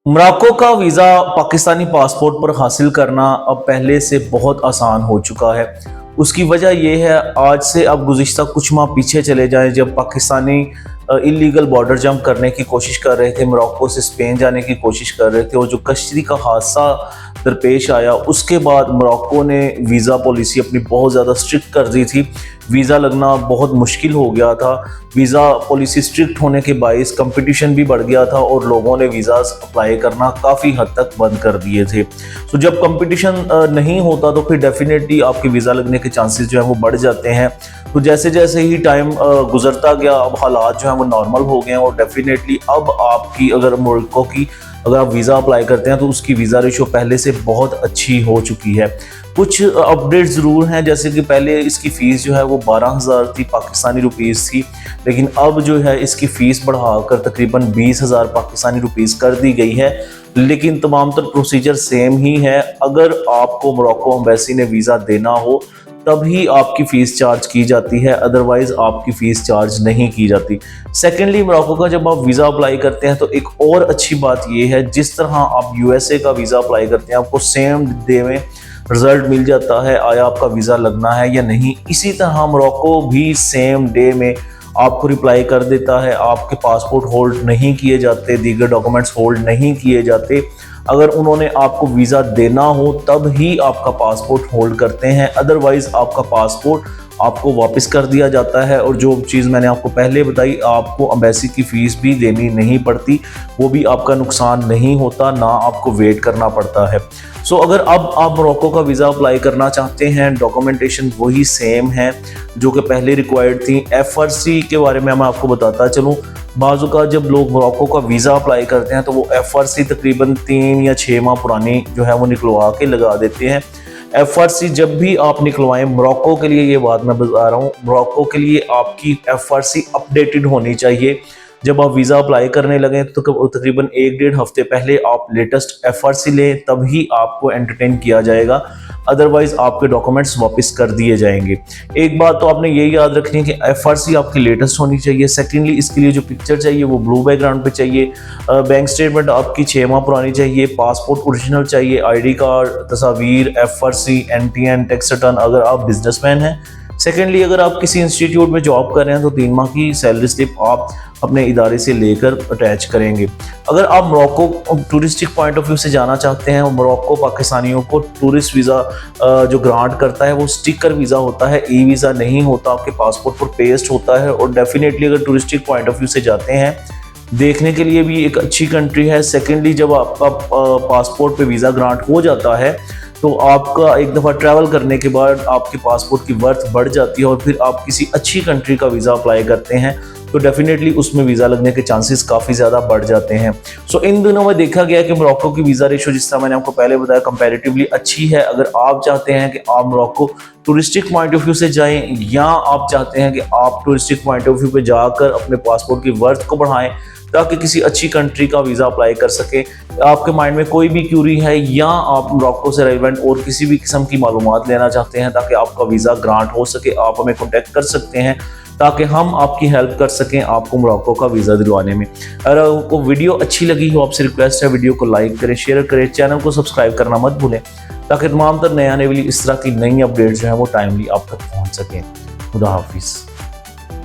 Morocco का visa Pakistani passport पर हासिल करना अब पहले से बहुत आसान हो चुका है। उसकी वजह यह है, आज से अब गुज़िश्ता कुछ माह पीछे चले जाएं, जब पाकिस्तानी इलीगल बॉर्डर जंप करने की कोशिश कर रहे थे, मोरक्को से स्पेन जाने की कोशिश कर रहे थे, और जो कश्ती का हादसा दरपेश आया उसके बाद मोरक्को ने वीज़ा पॉलिसी अपनी बहुत ज़्यादा स्ट्रिक्ट कर दी थी। वीज़ा लगना बहुत मुश्किल हो गया था। वीज़ा पॉलिसी स्ट्रिक्ट होने के बायस कंपटीशन भी बढ़ गया था और लोगों ने वीज़ाज अप्लाई करना काफ़ी हद तक बंद कर दिए थे। तो जब कंपटीशन नहीं होता तो फिर डेफिनेटली आपके वीज़ा लगने के चांसेस जो है वो बढ़ जाते हैं। तो जैसे जैसे ही टाइम गुजरता गया, अब हालात जो है वो नॉर्मल हो गए हैं और डेफिनेटली अब आपकी अगर मोरक्को की अगर आप वीज़ा अप्लाई करते हैं तो उसकी वीज़ा रेशो पहले से बहुत अच्छी हो चुकी है। कुछ अपडेट ज़रूर हैं, जैसे कि पहले इसकी फ़ीस जो है वो 12,000 थी, पाकिस्तानी रुपीज़ थी, लेकिन अब जो है इसकी फ़ीस बढ़ाकर तकरीबन 20,000 पाकिस्तानी रुपीज़ कर दी गई है। लेकिन तमाम तर प्रोसीजर सेम ही है। अगर आपको मोरक्को एम्बेसी ने वीज़ा देना हो तभी आपकी फ़ीस चार्ज की जाती है, अदरवाइज़ आपकी फ़ीस चार्ज नहीं की जाती। सेकेंडली, मोरक्को का जब आप वीज़ा अप्लाई करते हैं तो एक और अच्छी बात यह है, जिस तरह आप यूएसए का वीज़ा अप्लाई करते हैं आपको सेम डे में रिज़ल्ट मिल जाता है आया आपका वीज़ा लगना है या नहीं, इसी तरह मोरक्को भी सेम डे में आपको रिप्लाई कर देता है। आपके पासपोर्ट होल्ड नहीं किए जाते, दीगर डॉक्यूमेंट्स होल्ड नहीं किए जाते। अगर उन्होंने आपको वीज़ा देना हो तब ही आपका पासपोर्ट होल्ड करते हैं, अदरवाइज़ आपका पासपोर्ट आपको वापस कर दिया जाता है। और जो चीज़ मैंने आपको पहले बताई, आपको एम्बेसी की फ़ीस भी देनी नहीं पड़ती, वो भी आपका नुकसान नहीं होता, ना आपको वेट करना पड़ता है। सो अगर अब आप मोरक्को का वीज़ा अप्लाई करना चाहते हैं, डॉक्यूमेंटेशन वही सेम है जो कि पहले रिक्वायर्ड थी। एफआरसी के बारे में मैं आपको बताता चलूँ। बाज़ू का जब लोग मोरक्को का वीज़ा अप्लाई करते हैं तो वो एफआरसी तकरीबन 3 या 6 माह पुरानी जो है वो निकलवा के लगा देते हैं। एफआरसी जब भी आप निकलवाएं, मोरक्को के लिए ये बात मैं बता रहा हूँ, मोरक्को के लिए आपकी एफआरसी अपडेटेड होनी चाहिए। जब आप वीज़ा अप्लाई करने लगें तो तकरीबन 1-1.5 हफ्ते पहले आप लेटेस्ट एफआरसी लें, तभी आपको एंटरटेन किया जाएगा, अदरवाइज़ आपके डॉक्यूमेंट्स वापस कर दिए जाएंगे। एक बात तो आपने ये याद रखनी है कि एफआरसी आपकी लेटेस्ट होनी चाहिए। सेकेंडली, इसके लिए जो पिक्चर चाहिए वो ब्लू बैकग्राउंड पे चाहिए। बैंक स्टेटमेंट आपकी 6 माह पुरानी चाहिए। पासपोर्ट ओरिजिनल चाहिए। आईडी कार्ड, तस्वीर, एफआरसी, एनटीएन, टैक्स रिटर्न अगर आप बिजनेसमैन हैं। सेकेंडली, अगर आप किसी इंस्टीट्यूट में जॉब कर रहे हैं तो 3 माह की सैलरी स्लिप आप अपने इदारे से लेकर अटैच करेंगे। अगर आप Morocco touristic point of view से जाना चाहते हैं, मोरक्को पाकिस्तानियों को टूरिस्ट वीज़ा जो ग्रांट करता है वो स्टिकर वीज़ा होता है, ई वीज़ा नहीं होता, आपके पासपोर्ट पर पेस्ट होता है। और डेफिनेटली अगर टूरिस्टिक पॉइंट ऑफ व्यू से जाते हैं, देखने के लिए भी एक अच्छी कंट्री है। सेकेंडली, जब आपका पासपोर्ट पे वीज़ा ग्रांट हो जाता है तो आपका एक दफ़ा ट्रैवल करने के बाद आपके पासपोर्ट की वर्थ बढ़ जाती है और फिर आप किसी अच्छी कंट्री का वीज़ा अप्लाई करते हैं तो डेफिनेटली उसमें वीज़ा लगने के चांसेस काफ़ी ज़्यादा बढ़ जाते हैं। सो इन दिनों में देखा गया कि मोरक्को की वीज़ा रेशो, जिस तरह मैंने आपको पहले बताया, कंपैरेटिवली अच्छी है। अगर आप चाहते हैं कि आप Morocco touristic point of view से जाएं, या आप चाहते हैं कि आप टूरिस्टिक पॉइंट ऑफ व्यू पे जाकर अपने पासपोर्ट की वर्थ को बढ़ाएं ताकि किसी अच्छी कंट्री का वीज़ा अप्लाई कर सके, आपके माइंड में कोई भी क्यूरी है या आप मोरक्को से रेलेवेंट और किसी भी किस्म की मालूमात लेना चाहते हैं ताकि आपका वीज़ा ग्रांट हो सके, आप हमें कॉन्टैक्ट कर सकते हैं ताकि हम आपकी हेल्प कर सकें आपको मोरक्को का वीज़ा दिलवाने में। अगर आपको वीडियो अच्छी लगी हो, आपसे रिक्वेस्ट है वीडियो को लाइक करें, शेयर करें, चैनल को सब्सक्राइब करना मत भूलें ताकि तमाम तर नए आने वाली इस तरह की नई अपडेट्स जो है वो टाइमली आप तक पहुँच सकें। खुदा हाफिज़।